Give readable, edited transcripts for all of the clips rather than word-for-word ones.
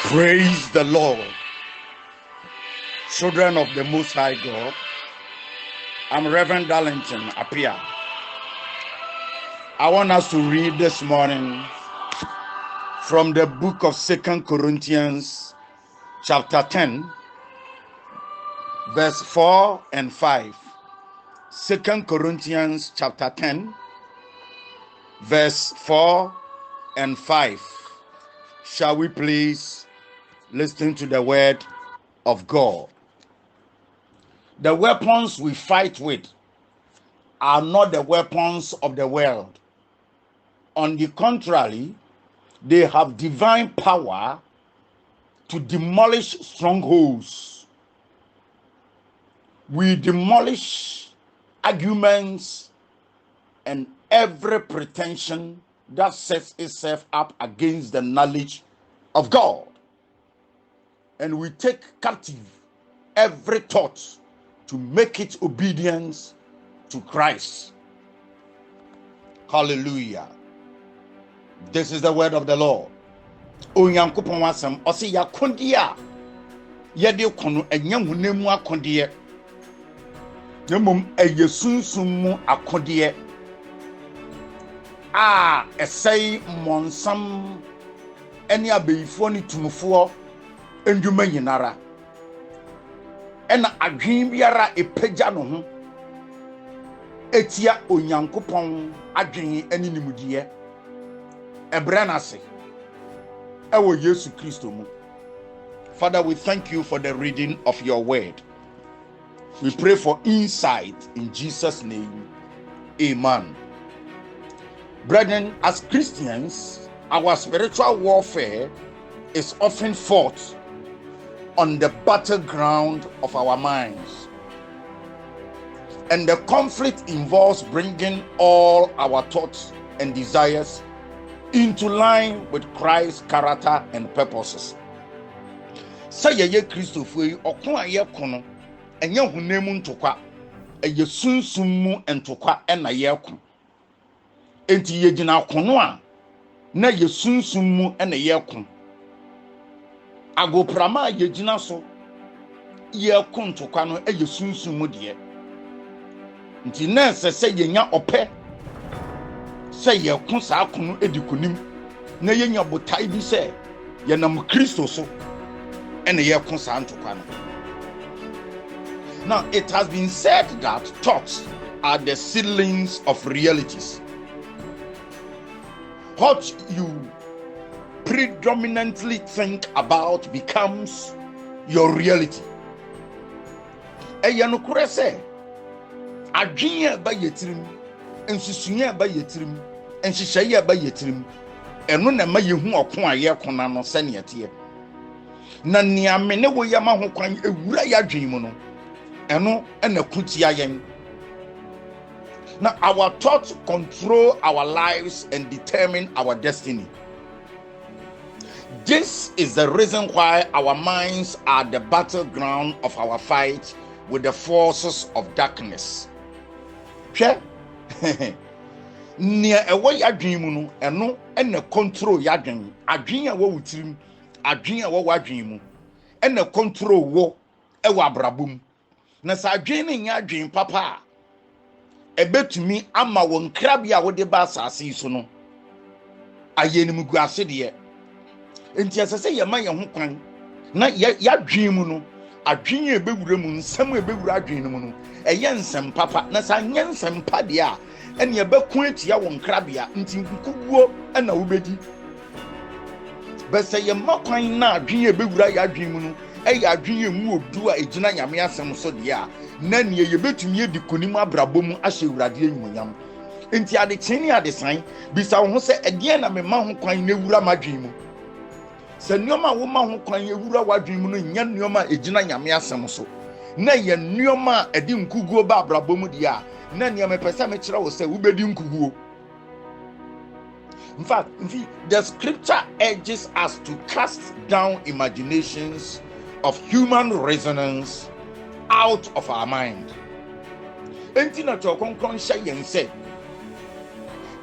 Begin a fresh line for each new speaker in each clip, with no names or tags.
Praise the Lord. Children of the Most High God, I'm Rev Darlington Appiah. I want us to read this morning from the book of 2 Corinthians chapter 10, verse 4 and 5. 2 Corinthians chapter 10, verse 4 and 5. Shall we please listen to the word of God? The weapons we fight with are not the weapons of the world. On the contrary, they have divine power to demolish strongholds. We demolish arguments and every pretension that sets itself up against the knowledge of God. And we take captive every thought to make it obedience to Christ. Hallelujah. This is the word of the Lord. Onyankopon wasem ose yakonde a yede kono enya hunemu akonde nemom eyesunsun mu akonde a esai monsam eni abeyifo ni tumufo endwuma nyinara ena adwen biara epagya no ho etia onyankopon adwen ani nimudiye ebrenase ewo Yesu Kristo mu. Father, we thank you for the reading of your word. We pray for insight in Jesus' name. Amen. Brethren, as Christians, our spiritual warfare is often fought on the battleground of our minds. And the conflict involves bringing all our thoughts and desires into line with Christ's character and purposes. Say ye Christopher, okun aye kono, enye hunemu ntokwa, eye sunsumu entokwa ena ye ko. Enti ye gina kono a na ye sunsumu ena ye ko. Agoprama ye gina so ye ko ntokwa no eye sunsumu de. Nti na se ye nya ope say ye kun sa kunu edikunim na ye nya botai bi say ye nam Kristo so ene ye kun sa ntokwa no. Now it has been said that thoughts are the seedlings of realities. What you predominantly think about becomes your reality. Eya no kure say adwen ba yetirim ensusunya ba yetirim enhyehyeye ba yetirim eno na ma yehu okon aye kona no se ne yete na nia me ne wo yama ho kwan ewura ya dwen mu no eno na kutia yen. Now our thoughts control our lives and determine our destiny. This is the reason why our minds are the battleground of our fight with the forces of darkness. Hwe nia ewo yadwen mu no eno na control yadwen adwen a wo wutirim adwen a wo wadwen mu na control wo ewo abrabom na sa adwen ne nya adwen papa ebetumi ama wo nkrabia wo de ba asase so no ayenim gu ase de enti asase ye ma ye ho kwan na yadwen mu no adwen e bewura mu nsam e bewura adwen mu no eye nsem papa na sa nya nsem pa de a ene ye beku atia wo nkrabia nti nkuguo na wo bedi bese ye ma kwan na adwen e bewura ya adwen mu no eye adwen e mu odu a ejina nyame asem so de a na ne ye betumi edi konim abrabom ahye urade enyunyam enti ade kyeni ade san bisa wo ho se ede na me ma ho kwan na ewura madwen mu se nneoma wo ma ho kwan ewura wadwen mu no nya nneoma ejina nyame asem so na ye nneoma edi nkuguo ba abrabom de a na ne me pesa me kire wo se wo bedi nkuguo. In fact, the scripture urges us to cast down imaginations of human resonance out of our mind. Enti na to konkon hye yen se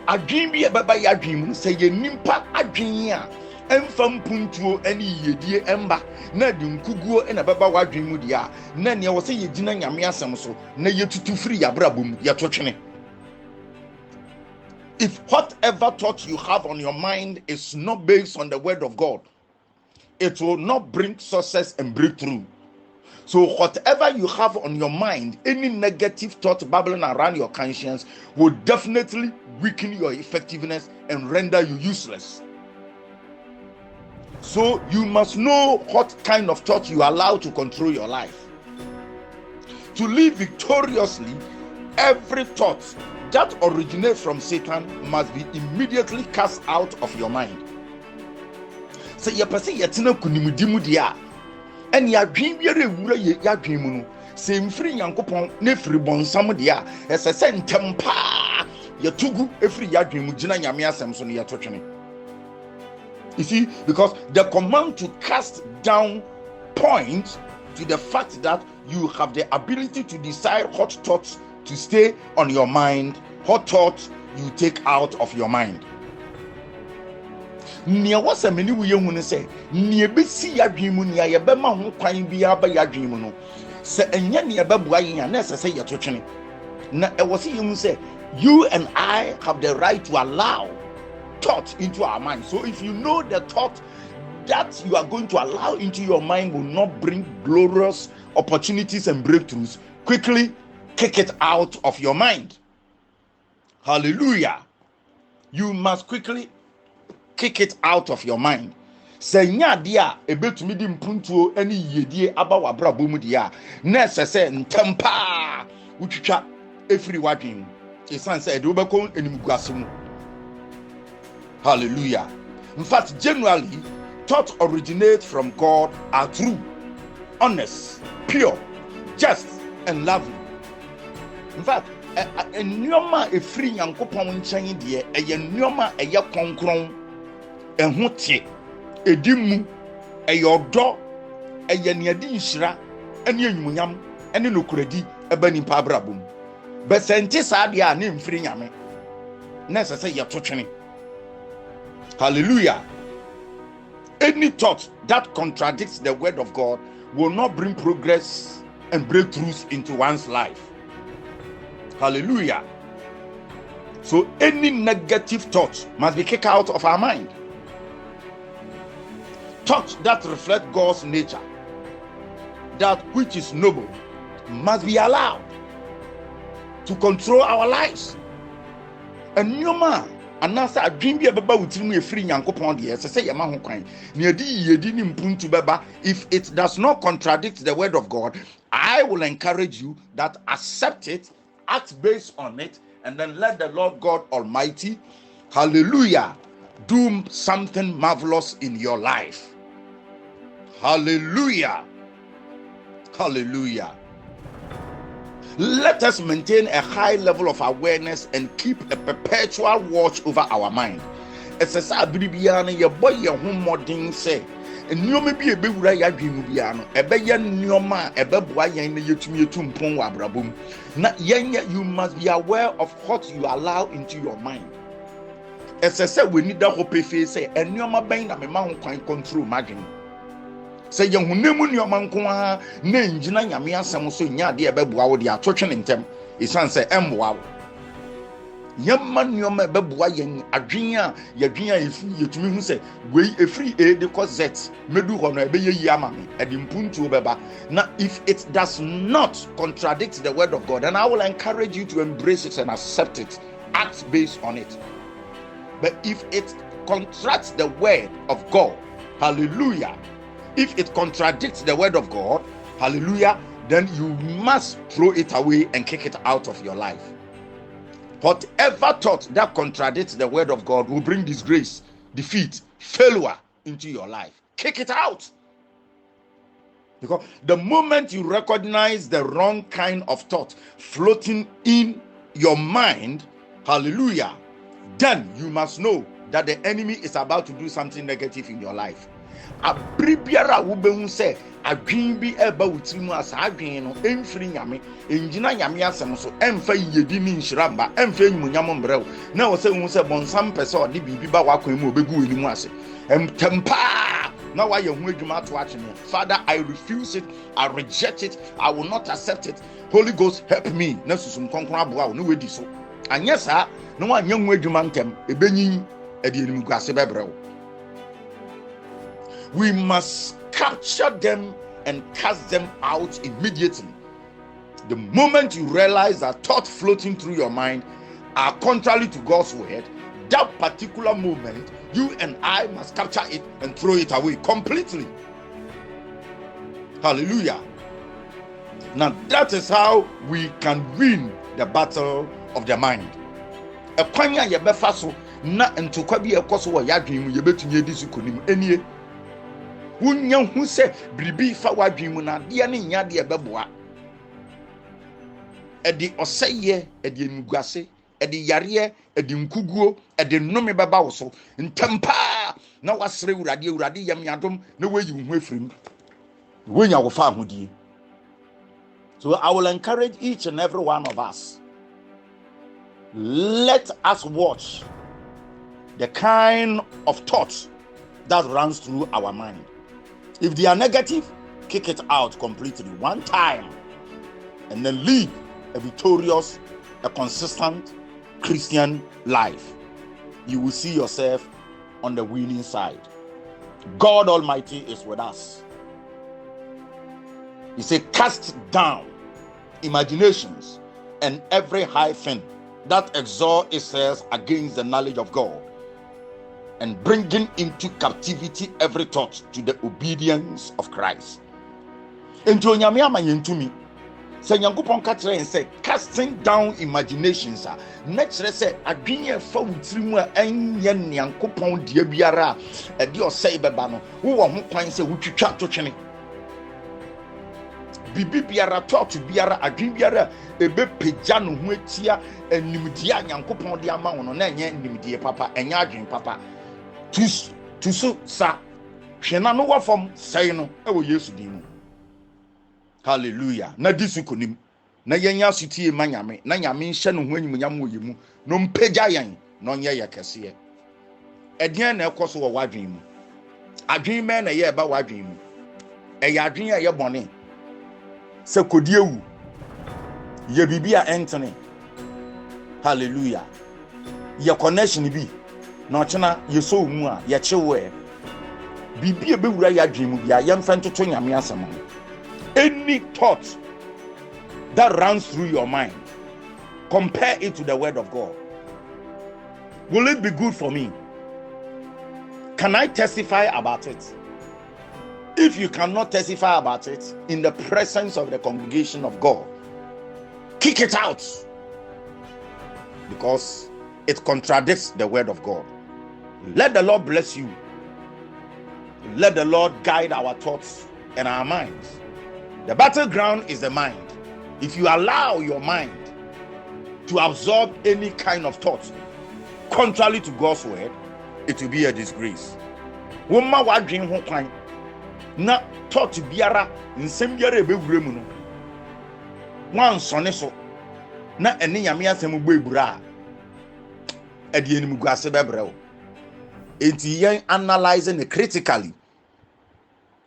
adwen bi e baba ya adwen mu se ye nimpa adwen a Emfam puntuo ani yedie emba na de nkuguo na baba wadwen mu dia na ne wo se yegina nyame asem so na yetutu firi yabrabom yetotwene. If whatever thought you have on your mind is not based on the word of God, it will not bring success and breakthrough. So whatever you have on your mind, any negative thought babbling around your conscience will definitely weaken your effectiveness and render you useless. So you must know what kind of thought you allow to control your life. To live victoriously, every thought that originates from Satan must be immediately cast out of your mind. So you perceive yatina kunimudimu dia and ya dream yere wura ya dream no se mfiri nyankopon na firi bonsam dia esese ntempa ya tugu efiri ya dream gina nyame asem so no ya totwene. You see, because the command to cast down points to the fact that you have the ability to decide what thoughts to stay on your mind, what thoughts you take out of your mind. Nia wasa meni wo ye hunu se nia besi yadwen mu nia ye be ma ho kwan bia ba yadwen mu no se enya nia be bua yen na se ye totwene na e wo se yemu se you and I have the right to allow thought into our mind. So if you know the thought that you are going to allow into your mind will not bring glorious opportunities and breakthroughs, quickly kick it out of your mind. Hallelujah. You must quickly kick it out of your mind. Senya dia ebetumi di mpuntuo ani yedie aba wabrabo mu dia na sese ntempa utwitwa efiri wadwen esan se de obekon enimguase mu. Hallelujah. In fact, generally, thoughts originate from God are true, honest, pure, just, and loving. In fact, enyoma efiri nyankopon nchen de enyoma eye konkron ehote edimu eyodo eye neadi nhira ene enyumunyam ene nokuradi ebani pa abrabom. Besente saade a ne mfiri nyame na sese ye totwene. Hallelujah. Any thought that contradicts the word of God will not bring progress and breakthroughs into one's life. Hallelujah. So any negative thought must be kicked out of our mind. Thoughts that reflect God's nature, that which is noble, must be allowed to control our lives. And no man anasa adwin bia beba wutiri mu efiri nyankopon de ese se yema ho kwan ne adi yedi ni mpuntu beba. If it does not contradict the word of God, I will encourage you that accept it, act based on it, and then let the Lord God Almighty, hallelujah, do something marvelous in your life. Hallelujah. Hallelujah. Let us maintain a high level of awareness and keep a perpetual watch over our mind. It's a sabribiana ye boy ye home modern say. And you may be a bewura yadwimubiano, a bayan nyoma, a babwa yan yetumi tumpon wabrabum. Na yenya, you must be aware of what you allow into your mind. As I said, we need that hope face, and nyoma bain a man can control margin. Say young nemu nyoma nkoa na njina nyame asem so nya de ebebua wo de atotwe ntem isan say emwa yamma nyoma ebebua yen adwen a yadwen a efi yetumi hu say wei efiri e de cause medu ho no ebeyeyi amame edi mpuntu beba na. If it does not contradict the word of God, then I will encourage you to embrace it and accept it, act based on it. But if it contradicts the word of God, hallelujah, if it contradicts the word of God, hallelujah, then you must throw it away and kick it out of your life. Whatever thought that contradicts the word of God will bring disgrace, defeat, failure into your life. Kick it out. Because the moment you recognize the wrong kind of thought floating in your mind, hallelujah, then you must know that the enemy is about to do something negative in your life. abribiara wo behu se adwen bi eba wutirimu asa adwen no emfiri nyame enjina nyame asem so emfa yedi ni nhiramba emfa enyumunyam mbrew na wo se hu se bonsam pese odi bibi ba wakwan mu obegu enimu ase emtempa na wa ye hu adwuma to achene. Father, I refuse it, I reject it, I will not accept it. Holy Ghost, help me. Na susum konkron aboa wo no wedi so anya sa na wa nya hu adwuma ntem ebenyin edi enimu guase bebrew. We must capture them and cast them out immediately. The moment you realize that thoughts floating through your mind are contrary to God's word, that particular moment, you and I must capture it and throw it away completely. Hallelujah. Now that is how we can win the battle of the mind. Ekwanya ye befa so na ntokwa bi ekoso wo yadwen mu ye betunye disu konim enie. Wunya hu se bribi fa wadwen mu na de ne nya de beboa. Edi oseye, edi enuguase, edi yare, edi nkuguo, edi nnome beba wo so ntempa na wasere urade yam yadom na wayi hu afirim. Wonya wo fa ahodie. So I will encourage each and every one of us. Let us watch the kind of thoughts that runs through our mind. If they are negative, kick it out completely one time and then live a victorious, a consistent Christian life. You will see yourself on the winning side. God Almighty is with us. He said, cast down imaginations and every high thing that exalt itself against the knowledge of God, and bringing into captivity every thought to the obedience of Christ. Enti onyame amanyentumi se nyankopon ka kire en se casting down imaginations na kire se adwen fa wutirimu a enye nyankopon de biara e de osei beba no wo ho kwan se wutwitwa to twene bibi biara thought biara adwen biara ebe pagya no ho atia animdie a nyankopon de ama wo no na enye animdie papa enye adwen papa tusu sa hwena no wafom sei no e wo Yesu din mu. Hallelujah. Na disu konim na yenya sutie manyame na nyame nhye no ho anyumunyam wo yemu no mpagya yan no nye ye kese edien na ekoso wo wadwen mu adwen me na ye ba wadwen mu e ya adwen ye bone se kodie wu ye bibia entene. Hallelujah. Ye connection bi na ochena yeso mu a ye chewe bibia bewura ya adwen mu bia ye mfa ntoto nyame asem. Any thought that runs through your mind, compare it to the word of God. Will it be good for me? Can I testify about it? If you cannot testify about it in the presence of the congregation of God, kick it out, because it contradicts the word of God. Let the Lord bless you. Let the Lord guide our thoughts and our minds. The battleground is the mind. If you allow your mind to absorb any kind of thought contrary to God's word, it will be a disgrace. Woma wadwen ho kwan na thought biara nsem biara ebewure mu no wan sone so na ene nyame asem gbo ebura a ade enim guase bebrew. Enti yen analyzing it critically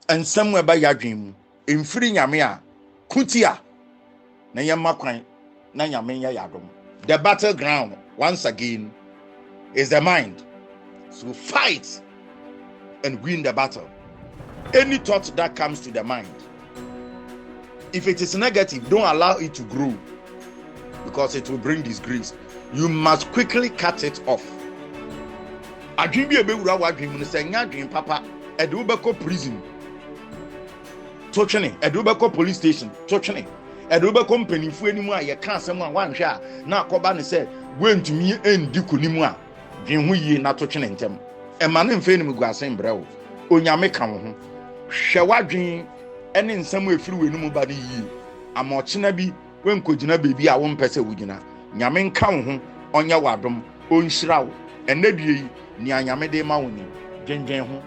and somewhere by yadwen mu emfiri nyame a kutia na yemma kwan na nyame nya yadom. The battleground once again is the mind. So fight and win the battle. Any thought that comes to the mind, if it is negative, don't allow it to grow, because it will bring disgrace. You must quickly cut it off. Adwin bi ebewura wadwin mu se nya adwin papa ede wo beko prison to twene, ede wo beko police station to twene, ede wo beko mpanimfu animu a ye ka asem a wanhwe a na akoba ne se wentumi endi konimu a dwen ho yie na to twene ntem e ma ne mfe nim guasen brewo onyame ka wo ho hwe wadwin ene nsem efiri wenum ba ne yie amochena bi wenkogina bebi a wo mpese wugina nyame nka wo ho onye wadom onhyira wo ene due yi ni anyame de ma wo ni dwengen ho.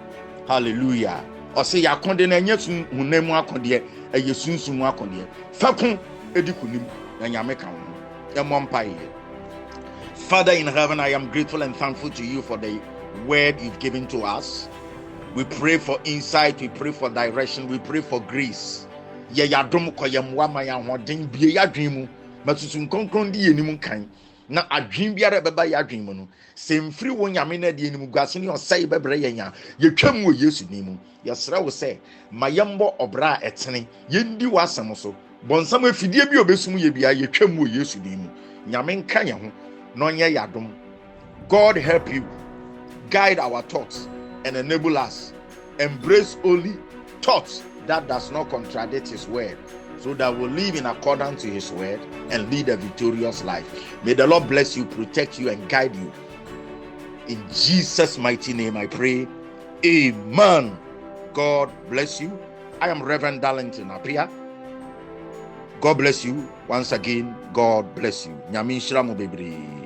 Hallelujah. Or say ya konde na nye sun hunemu akonde e yesunsumu akonde. Fakun edikunim na nyame kan ho. Emompai. Father in heaven, I am grateful and thankful to you for the word you've given to us. We pray for insight, we pray for direction, we pray for grace. Ye ya dom ko ye mwa ma ya hoden bie ya dwen mu. Matutu nkonkron di enimu kan. Na adwen biara beba ya adwen mu no. Semfiri wo nyame na di enimu guase ne osai bebre ye nya. Ye twam wo Yesu nimu. Ye sra wo se mayembo obra etene. Ye ndi wasam so. Bonsam afidie bi obesum ye bia ye twam wo Yesu nimu. Nyame nka ye ho. No nye ya dom. God help you. Guide our thoughts and enable us. Embrace only thoughts that does not contradict his word, so that we'll live in accordance to his word and lead a victorious life. May the Lord bless you, protect you, and guide you. In Jesus' mighty name I pray. Amen. God bless you. I am Rev Darlington Appiah. God bless you. Once again, God bless you. Nyame nhyira mo bebree.